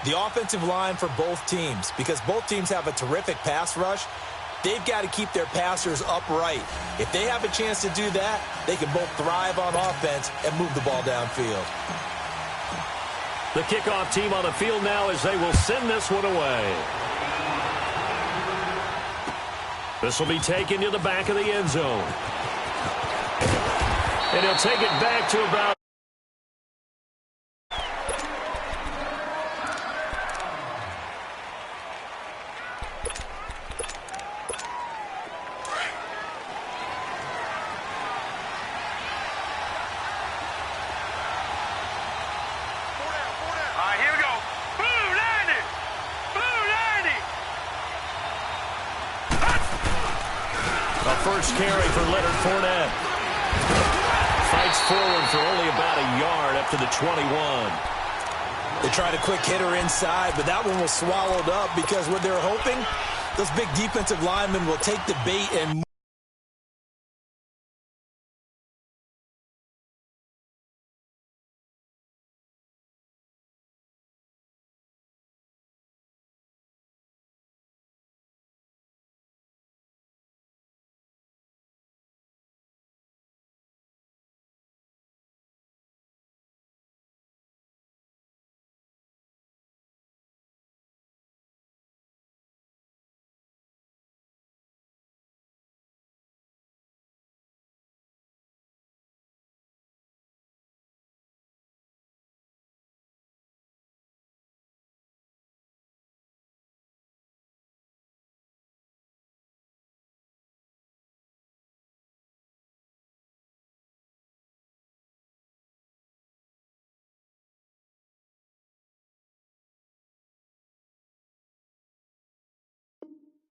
The offensive line for both teams, because both teams have a terrific pass rush, they've got to keep their passers upright. If they have a chance to do that, they can both thrive on offense and move the ball downfield. The kickoff team on the field now as they will send this one away. This will be taken to the back of the end zone. And he'll take it back to about... First carry for Leonard Fournette. Fights forward for only about a yard up to the 21. They tried a quick hitter inside, but that one was swallowed up because what they're hoping, those big defensive linemen will take the bait and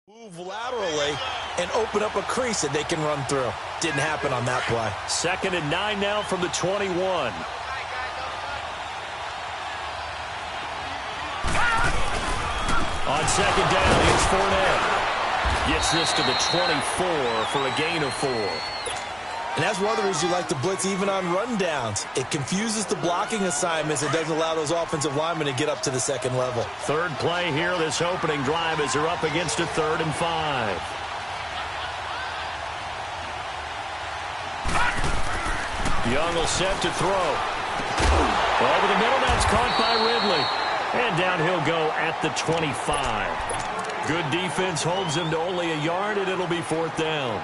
move laterally and open up a crease that they can run through. Didn't happen on that play. 2nd and 9 now from the 21. On 2nd down, it's Fournette. Gets this to the 24 for a gain of 4. And that's one of the reasons you like to blitz even on rundowns. It confuses the blocking assignments. It doesn't allow those offensive linemen to get up to the second level. Third play here, this opening drive, as they're up against a 3rd and 5. Young will set to throw. Over the middle, that's caught by Ridley. And down he'll go at the 25. Good defense holds him to only a yard, and it'll be 4th down.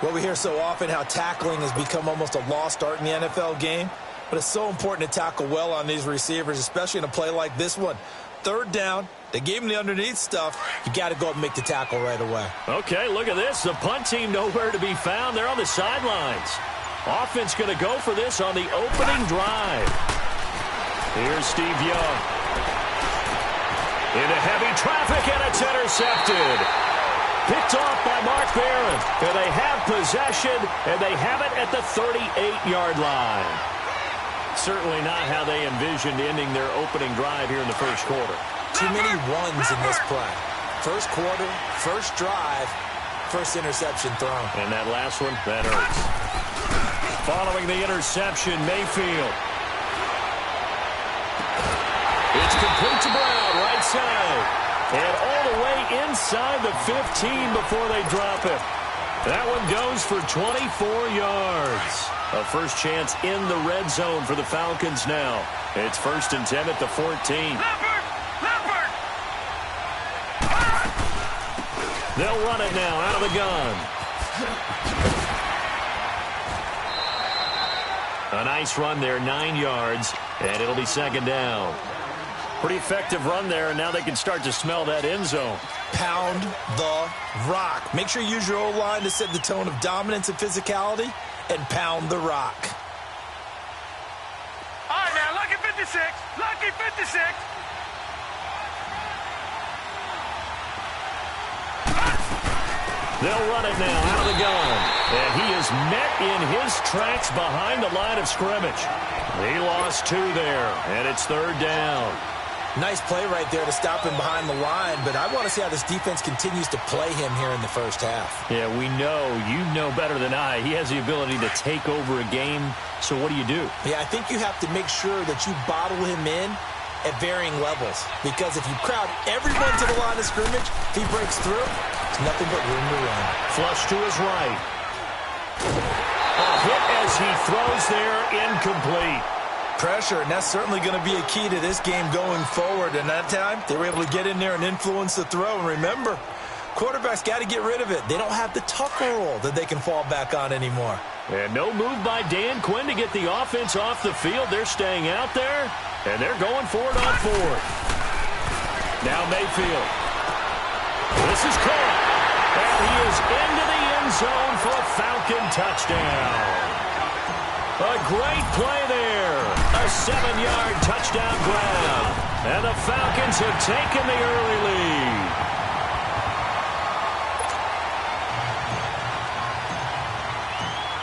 Well, we hear so often how tackling has become almost a lost art in the NFL game, but it's so important to tackle well on these receivers, especially in a play like this one. 3rd down, they gave him the underneath stuff. You got to go up and make the tackle right away. Okay, look at this. The punt team nowhere to be found. They're on the sidelines. Offense going to go for this on the opening drive. Here's Steve Young. Into heavy traffic, and it's intercepted. Picked off by Mark Barron. And they have possession, and they have it at the 38-yard line. Certainly not how they envisioned ending their opening drive here in the first quarter. Too many ones in this play. First quarter, first drive, first interception thrown. And that last one, that hurts. Following the interception, Mayfield. It's complete to Brown, right side. And all the way inside the 15 before they drop it. That one goes for 24 yards. A first chance in the red zone for the Falcons now. It's 1st and 10 at the 14. Leopard! They'll run it now out of the gun. A nice run there, 9 yards, and it'll be 2nd down. Pretty effective run there, and now they can start to smell that end zone. Pound the rock. Make sure you use your O-line to set the tone of dominance and physicality, and pound the rock. All right, now, lucky 56. Lucky 56. They'll run it now out of the gun. And he is met in his tracks behind the line of scrimmage. He lost 2 there, and it's 3rd down. Nice play right there to stop him behind the line, but I want to see how this defense continues to play him here in the first half. Yeah, we know. You know better than I. He has the ability to take over a game, so what do you do? Yeah, I think you have to make sure that you bottle him in, and you get him off the field, and you get him going. If you can get him off the field, you can get him going. Yeah, we know. You know better than I. He has the ability to take over a game, so what do you do? Yeah, I think you have to make sure that you bottle him in at varying levels. Because if you crowd everyone to the line of scrimmage, if he breaks through, there's nothing but room to run. Flush to his right. A hit as he throws there, incomplete. Pressure, and that's certainly going to be a key to this game going forward. And that time, they were able to get in there and influence the throw. And remember, quarterbacks got to get rid of it. They don't have the Tucker rule that they can fall back on anymore. And no move by Dan Quinn to get the offense off the field. They're staying out there, and they're going for it on fourth. Now Mayfield. This is caught. And he is into the end zone for a Falcon touchdown. A great play there. A 7-yard touchdown grab. And the Falcons have taken the early lead.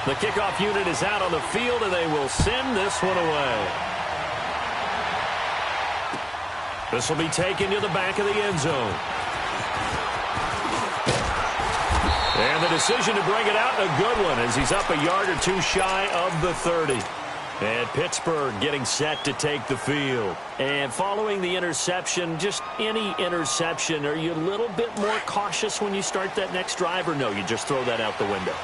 The kickoff unit is out on the field, and they will send this one away. This will be taken to the back of the end zone. And the decision to bring it out, a good one, as he's up a yard or two shy of the 30. And Pittsburgh getting set to take the field. And following the interception, just any interception, are you a little bit more cautious when you start that next drive, or no, you just throw that out the window?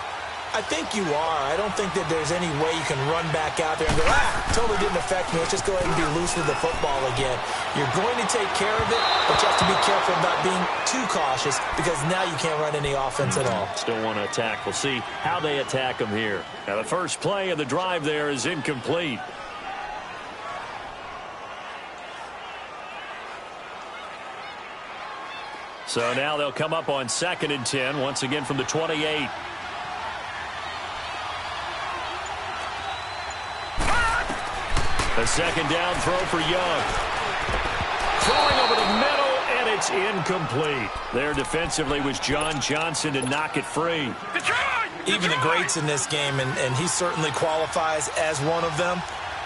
I think you are. I don't think that there's any way you can run back out there and go, totally didn't affect me. Let's just go ahead and be loose with the football again. You're going to take care of it, but you have to be careful about being too cautious because now you can't run any offense at all. Still want to attack. We'll see how they attack them here. Now, the first play of the drive there is incomplete. So now they'll come up on 2nd and 10, once again from the 28. A second down throw for Young. Throwing over the middle, and it's incomplete. There defensively was John Johnson to knock it free. Even the greats in this game, and he certainly qualifies as one of them,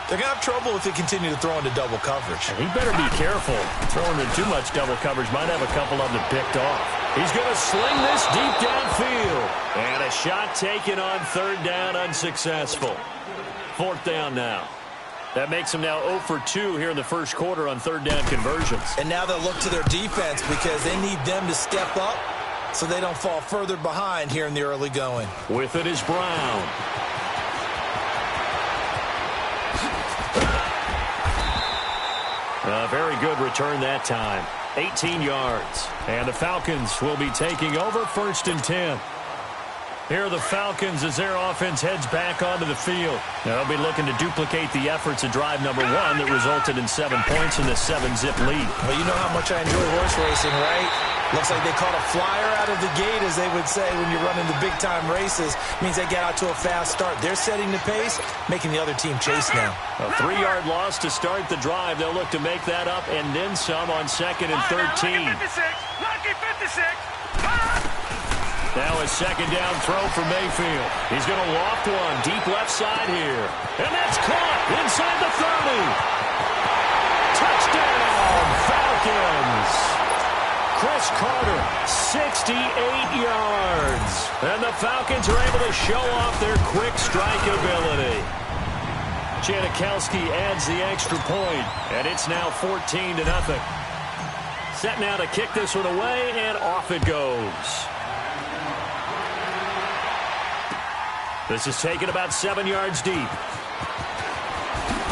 they're going to have trouble if they continue to throw into double coverage. And he better be careful. Throwing into too much double coverage might have a couple of them picked off. He's going to sling this deep downfield. And a shot taken on 3rd down, unsuccessful. 4th down now. That makes them now 0 for 2 here in the first quarter on 3rd down conversions. And now they'll look to their defense because they need them to step up so they don't fall further behind here in the early going. With it is Brown. A very good return that time. 18 yards. And the Falcons will be taking over 1st and 10. Here are the Falcons as their offense heads back onto the field. Now they'll be looking to duplicate the efforts of drive number 1 that resulted in 7 points in the 7-zip lead. Well, you know how much I enjoy horse racing, right? Looks like they caught a flyer out of the gate, as they would say when you're running the big-time races. Means they get out to a fast start. They're setting the pace, making the other team chase now. A 3-yard loss to start the drive. They'll look to make that up and then some on 2nd and 13. Lucky 56. Now a 2nd down throw for Mayfield. He's going to loft one deep left side here. And that's caught inside the 30. Touchdown, Falcons. Chris Carter, 68 yards. And the Falcons are able to show off their quick strike ability. Janikowski adds the extra point, and it's now 14-0. Set now to kick this one away, and off it goes. This is taken about 7 yards deep.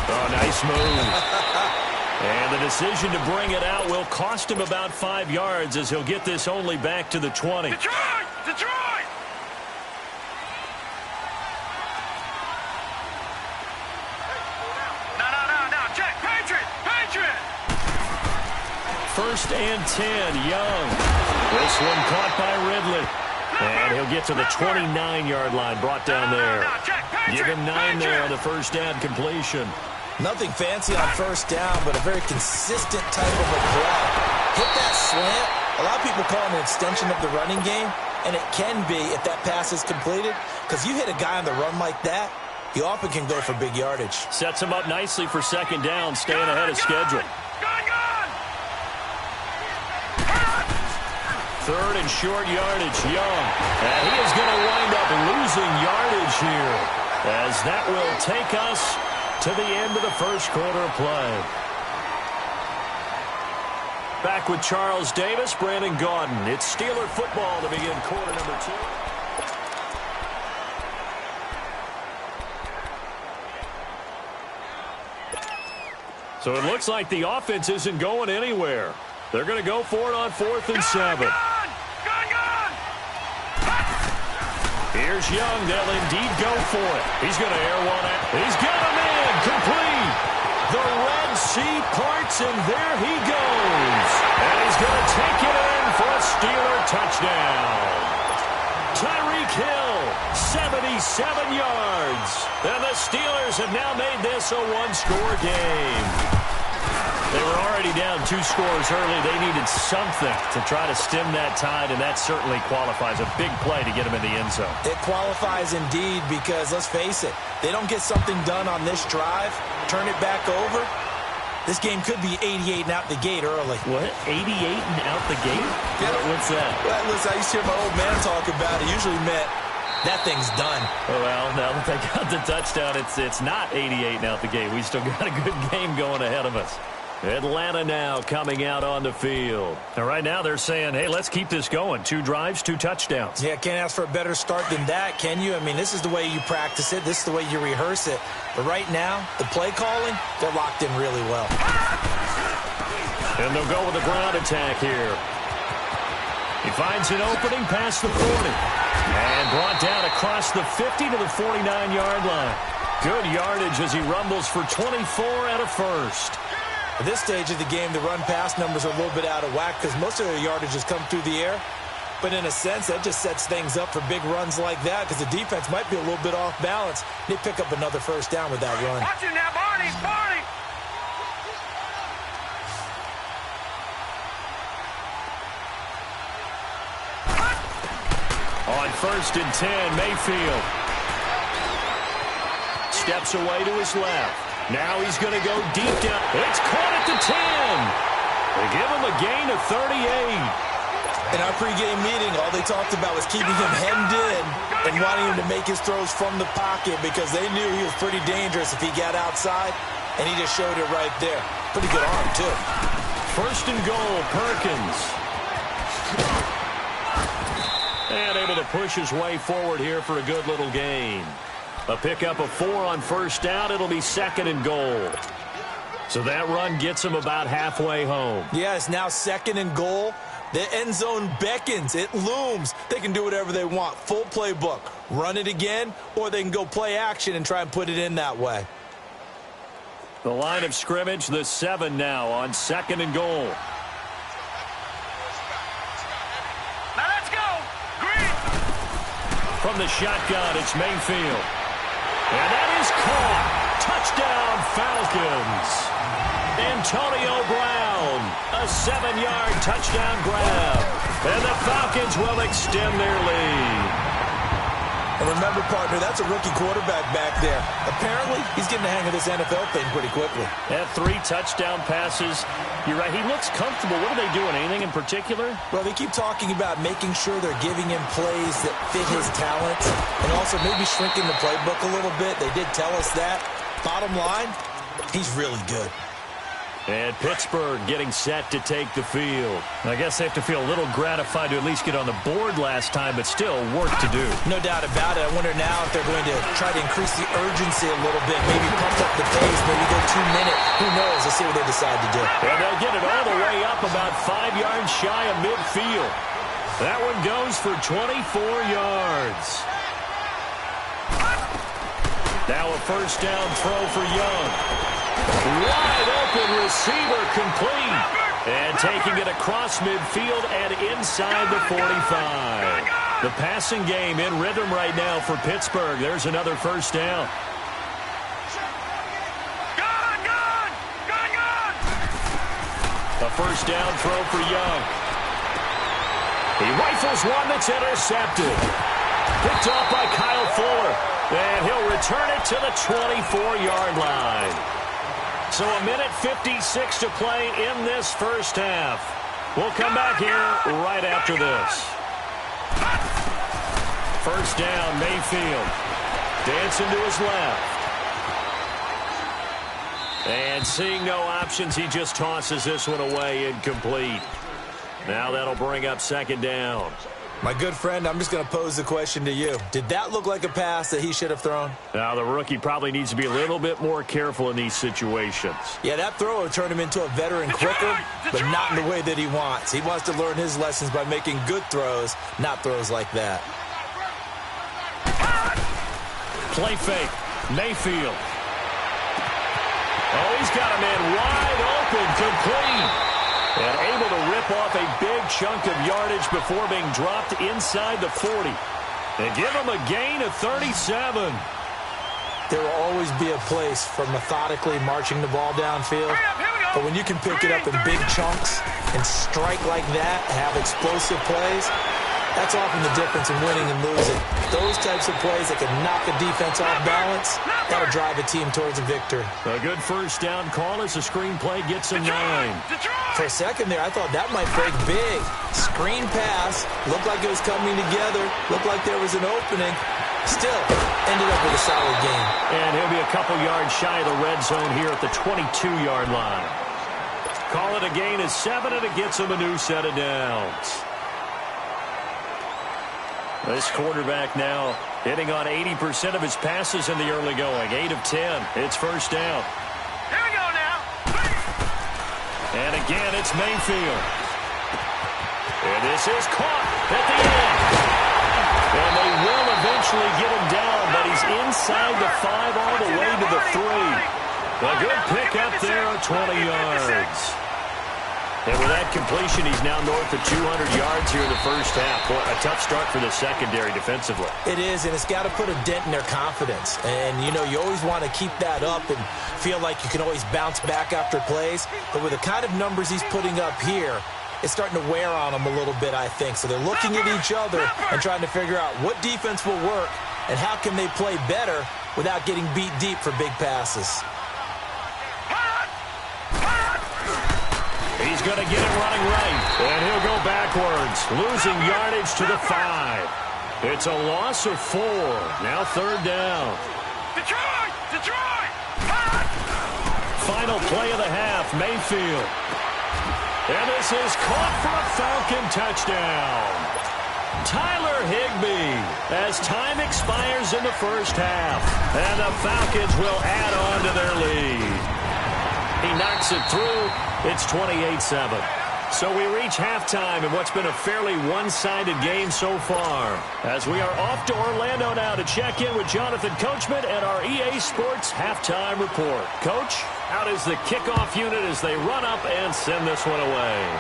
Oh, nice move. And the decision to bring it out will cost him about 5 yards as he'll get this only back to the 20. Detroit! Detroit! No. Check. Patriot! 1st and 10, Young. This one caught by Ridley. And he'll get to the 29-yard line, brought down there. Give him 9 there on the 1st down completion. Nothing fancy on 1st down, but a very consistent type of a play. Hit that slant. A lot of people call it an extension of the running game, and it can be if that pass is completed, because you hit a guy on the run like that, he often can go for big yardage. Sets him up nicely for 2nd down, staying ahead of schedule. Gone! 3rd and short yardage, Young. And he is going to wind up losing yardage here, as that will take us to the end of the first quarter of play. Back with Charles Davis, Brandon Gaudin. It's Steeler football to begin quarter number 2. So it looks like the offense isn't going anywhere. They're going to go for it on 4th and 7. Here's Young. They'll indeed go for it. He's going to air one out. He's got him in. Complete. The Red Sea parts, and there he goes. And he's going to take it in for a Steeler touchdown. Tyreek Hill, 77 yards. And the Steelers have now made this a one-score game. They were already down 2 scores early. They needed something to try to stem that tide, and that certainly qualifies. A big play to get them in the end zone. It qualifies indeed because, let's face it, they don't get something done on this drive, turn it back over, this game could be 88 and out the gate early. What? 88 and out the gate? Yeah. What's that? Well, listen, I used to hear my old man talk about it. Usually meant that thing's done. Oh, well, now that they got the touchdown, it's not 88 and out the gate. We still got a good game going ahead of us. Atlanta now coming out on the field. And right now they're saying, hey, let's keep this going. 2 drives, 2 touchdowns. Yeah, can't ask for a better start than that, can you? I mean, this is the way you practice it. This is the way you rehearse it. But right now, the play calling, they're locked in really well. And they'll go with a ground attack here. He finds an opening past the 40. And brought down across the 50 to the 49-yard line. Good yardage as he rumbles for 24 and a first. At this stage of the game, the run-pass numbers are a little bit out of whack because most of their yardage has come through the air. But in a sense, that just sets things up for big runs like that because the defense might be a little bit off balance. They pick up another first down with that run. Watch it now, Barney! Barney! On 1st and 10, Mayfield steps away to his left. Now he's going to go deep down. It's caught at the 10. They give him a gain of 38. In our pregame meeting, all they talked about was keeping him hemmed in and wanting him to make his throws from the pocket because they knew he was pretty dangerous if he got outside, and he just showed it right there. Pretty good arm, too. 1st and goal, Perkins. And able to push his way forward here for a good little gain. A pickup of 4 on 1st down. It'll be 2nd and goal. So that run gets him about halfway home. Yeah, it's now 2nd and goal. The end zone beckons. It looms. They can do whatever they want. Full playbook. Run it again, or they can go play action and try and put it in that way. The line of scrimmage, the 7 now on 2nd and goal. Now let's go! Green! From the shotgun, it's Mayfield. And that is caught. Touchdown, Falcons. Antonio Brown, a 7-yard touchdown grab. And the Falcons will extend their lead. And remember, partner, that's a rookie quarterback back there. Apparently, he's getting the hang of this NFL thing pretty quickly. Had 3 touchdown passes. You're right, he looks comfortable. What are they doing? Anything in particular? Well, they keep talking about making sure they're giving him plays that fit his talents and also maybe shrinking the playbook a little bit. They did tell us that. Bottom line, he's really good. And Pittsburgh getting set to take the field. I guess they have to feel a little gratified to at least get on the board last time, but still work to do. No doubt about it. I wonder now if they're going to try to increase the urgency a little bit, maybe pump up the pace, maybe go 2-minute. Who knows? Let's see what they decide to do. And they'll get it all the way up about 5 yards shy of midfield. That one goes for 24 yards. Now a first down throw for Young. Wide open receiver complete. And taking it across midfield and inside the 45. The passing game in rhythm right now for Pittsburgh. There's another first down. A first down throw for Young. He rifles one that's intercepted. Picked off by Kyle Fuller. And he'll return it to the 24-yard line. So a minute 56 to play in this first half. We'll come back here right after this. First down, Mayfield. Dancing to his left. And seeing no options, he just tosses this one away incomplete. Now that'll bring up second down. My good friend, I'm just going to pose the question to you. Did that look like a pass that he should have thrown? Now, the rookie probably needs to be a little bit more careful in these situations. Yeah, that throw will turn him into a veteran quicker, but not in the way that he wants. He wants to learn his lessons by making good throws, not throws like that. Play fake. Mayfield. Oh, he's got a man wide open, complete. And able to rip off a big chunk of yardage before being dropped inside the 40. And give him a gain of 37. There will always be a place for methodically marching the ball downfield. But when you can pick it up in big chunks and strike like that, have explosive plays, that's often the difference in winning and losing. Those types of plays that can knock a defense off balance, that'll drive a team towards a victory. A good first down call as the screenplay gets a 9. For a second there, I thought that might break big. Screen pass, looked like it was coming together, looked like there was an opening. Still, ended up with a solid game. And he'll be a couple yards shy of the red zone here at the 22-yard line. Call it a gain of 7, and it gets him a new set of downs. This quarterback now hitting on 80% of his passes in the early going. 8 of 10. It's first down. Here we go now. And again, it's Mayfield. And this is caught at the end. And they will eventually get him down, but he's inside the 5 all the way to the 3. A good pick up there at 20 yards. And with that completion, he's now north of 200 yards here in the first half. Boy, a tough start for the secondary defensively. It is, and it's got to put a dent in their confidence. And, you know, you always want to keep that up and feel like you can always bounce back after plays. But with the kind of numbers he's putting up here, it's starting to wear on them a little bit, I think. So they're looking at each other and trying to figure out what defense will work and how can they play better without getting beat deep for big passes. He's going to get it running right, and he'll go backwards, losing yardage to the 5. It's a loss of 4. Now third down. Detroit! Detroit! Final play of the half, Mayfield. And this is caught for a Falcon touchdown. Tyler Higbee, as time expires in the first half, and the Falcons will add on to their lead. He knocks it through. It's 28-7. So we reach halftime in what's been a fairly one-sided game so far. As we are off to Orlando now to check in with Jonathan Coachman and our EA Sports Halftime Report. Coach, how does the kickoff unit as they run up and send this one away?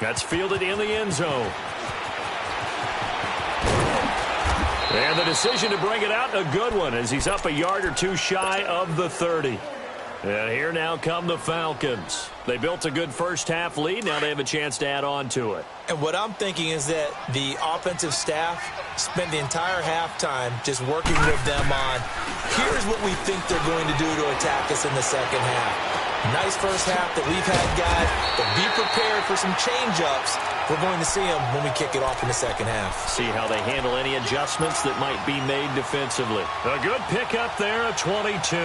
That's fielded in the end zone. And the decision to bring it out, a good one, as he's up a yard or two shy of the 30. And here now come the Falcons. They built a good first-half lead. Now they have a chance to add on to it. And what I'm thinking is that the offensive staff spent the entire halftime just working with them on, here's what we think they're going to do to attack us in the second half. Nice first half that we've had, guys, but be prepared for some change-ups. We're going to see them when we kick it off in the second half. See how they handle any adjustments that might be made defensively. A good pickup there at 22.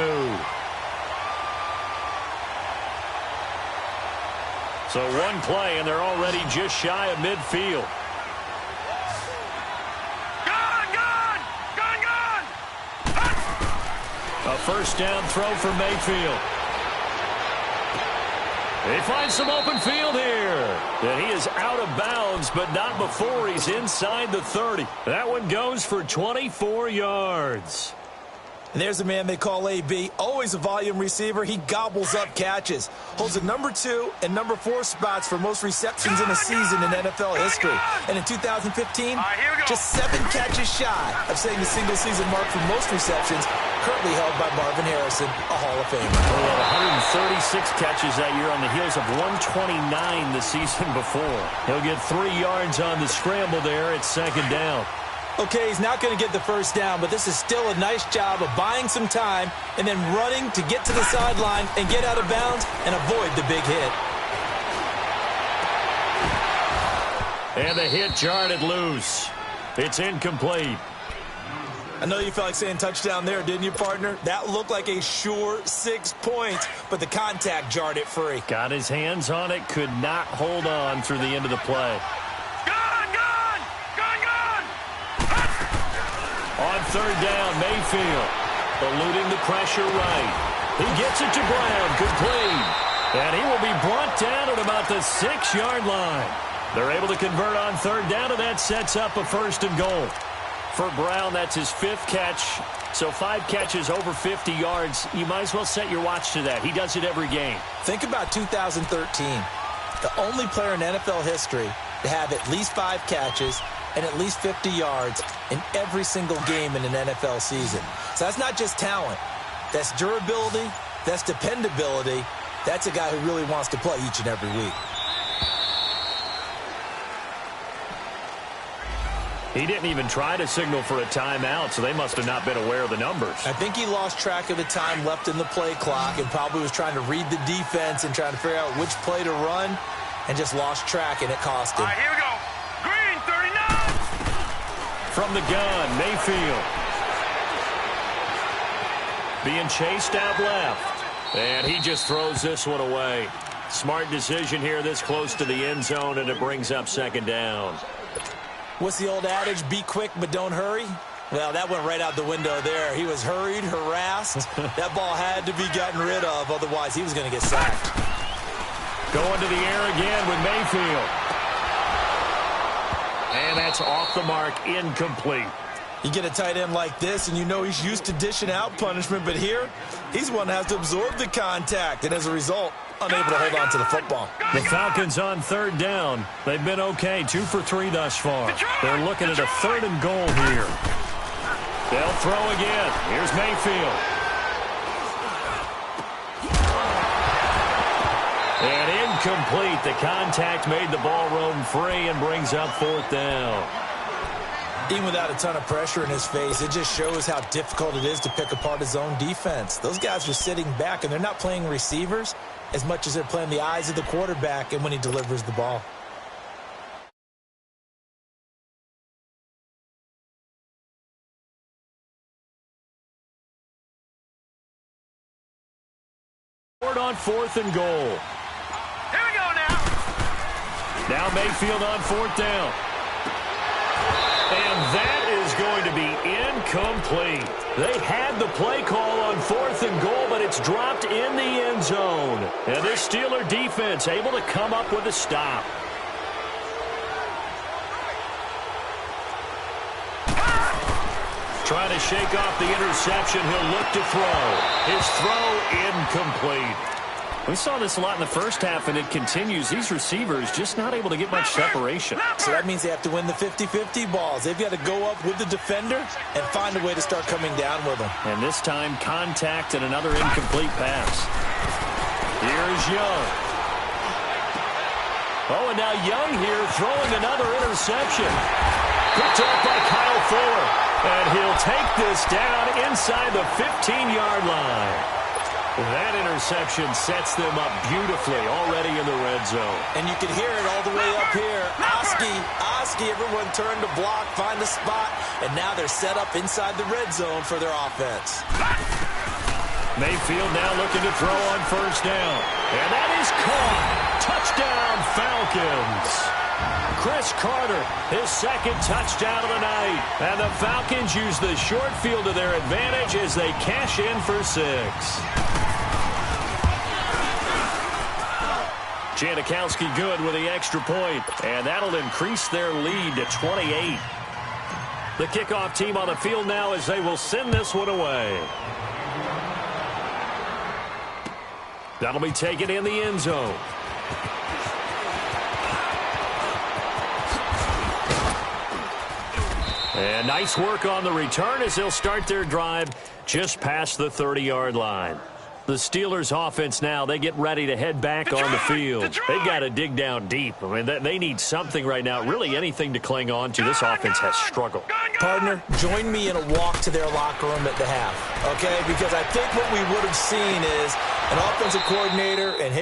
So one play, and they're already just shy of midfield. Gone! A first down throw for Mayfield. He finds some open field here. And he is out of bounds, but not before he's inside the 30. That one goes for 24 yards. And there's a man they call AB, always a volume receiver. He gobbles up catches. Holds the number 2 and number 4 spots for most receptions in a season in NFL history. And in 2015, just 7 catches shy of setting the single-season mark for most receptions, currently held by Marvin Harrison, a Hall of Famer. Well, 136 catches that year on the heels of 129 the season before. He'll get 3 yards on the scramble there at second down. Okay, he's not going to get the first down, but this is still a nice job of buying some time and then running to get to the sideline and get out of bounds and avoid the big hit. And the hit jarred it loose. It's incomplete. I know you felt like saying touchdown there, didn't you, partner? That looked like a sure 6 points, but the contact jarred it free. Got his hands on it, could not hold on through the end of the play. Gone! On third down, Mayfield eluding the pressure right. He gets it to Brown, complete. And he will be brought down at about the 6-yard line. They're able to convert on third down, and that sets up a 1st and goal. For Brown, that's his 5th catch. So 5 catches over 50 yards. You might as well set your watch to that. He does it every game. Think about 2013. The only player in NFL history to have at least 5 catches and at least 50 yards in every single game in an NFL season. So that's not just talent. That's durability. That's dependability. That's a guy who really wants to play each and every week. He didn't even try to signal for a timeout, so they must have not been aware of the numbers. I think he lost track of the time left in the play clock and probably was trying to read the defense and trying to figure out which play to run and just lost track, and it cost him. All right, here we go. Green, 39. From the gun, Mayfield. Being chased out left. And he just throws this one away. Smart decision here this close to the end zone, and it brings up 2nd down. What's the old adage? Be quick, but don't hurry. Well, that went right out the window there. He was hurried, harassed. That ball had to be gotten rid of. Otherwise, he was going to get sacked. Going to the air again with Mayfield. And that's off the mark, incomplete. You get a tight end like this, and you know he's used to dishing out punishment. But here, he's one that has to absorb the contact. And as a result, unable to hold on to the football. The Falcons on third down. They've been okay, 2 for 3 thus far. They're looking at a 3rd and goal here. They'll throw again. Here's Mayfield. And incomplete. The contact made the ball roam free and brings up 4th down. Even without a ton of pressure in his face, it just shows how difficult it is to pick apart his own defense. Those guys are sitting back, and they're not playing receivers as much as they're playing the eyes of the quarterback and when he delivers the ball. On 4th and goal. Here we go now. Now Mayfield on 4th down. And that is going to be incomplete. They had the play call on 4th and goal, but it's dropped in the end zone. And this Steeler defense able to come up with a stop. Trying to shake off the interception. He'll look to throw. His throw incomplete. We saw this a lot in the first half, and it continues. These receivers just not able to get much separation. So that means they have to win the 50-50 balls. They've got to go up with the defender and find a way to start coming down with them. And this time, contact and another incomplete pass. Here's Young. Oh, and now Young here throwing another interception. Picked up by Kyle Fuller. And he'll take this down inside the 15-yard line. That interception sets them up beautifully already in the red zone. And you can hear it all the way up here. Oski, everyone turned to block, find a spot, and now they're set up inside the red zone for their offense. Mayfield now looking to throw on 1st down. And that is caught. Touchdown, Falcons. Chris Carter, his 2nd touchdown of the night. And the Falcons use the short field to their advantage as they cash in for 6. Janikowski good with the extra point, and that'll increase their lead to 28. The kickoff team on the field now as they will send this one away. That'll be taken in the end zone. And nice work on the return as they'll start their drive just past the 30-yard line. The Steelers offense now, they get ready to head back on the field. They got to dig down deep. I mean, they need something right now, really anything to cling on to. This offense has struggled. Partner, join me in a walk to their locker room at the half, okay? Because I think what we would have seen is an offensive coordinator and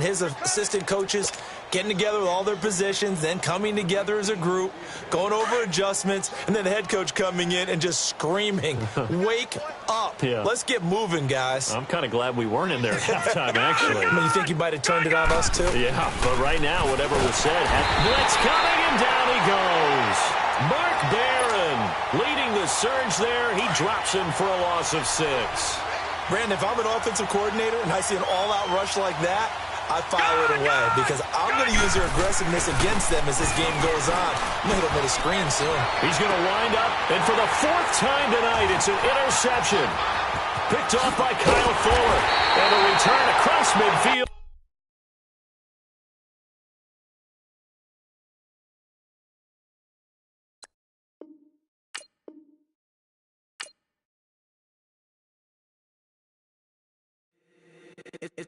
his assistant coaches getting together with all their positions, then coming together as a group, going over adjustments, and then the head coach coming in and just screaming, wake up. Yeah. Let's get moving, guys. I'm kind of glad we weren't in there at halftime, actually. I mean, you think you might have turned it on us, too? Yeah, but right now, whatever was said, blitz coming, and down he goes. Mark Barron leading the surge there. He drops him for a loss of 6. Brandon, if I'm an offensive coordinator and I see an all-out rush like that, I file it away because I'm going to use their aggressiveness against them as this game goes on. I'm going to hit him with a screen soon. He's going to wind up, and for the 4th time tonight, it's an interception. Picked off by Kyle Fuller, and a return across midfield.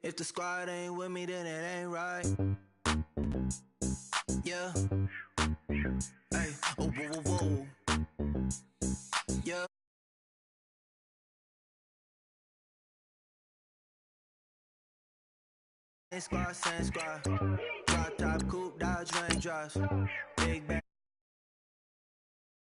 If the squad ain't with me, then it ain't right. Yeah. Hey. Oh, whoa, whoa, whoa. Yeah. Squad, same squad. Drop top, coupe, Dodge, Range drives. Big bang.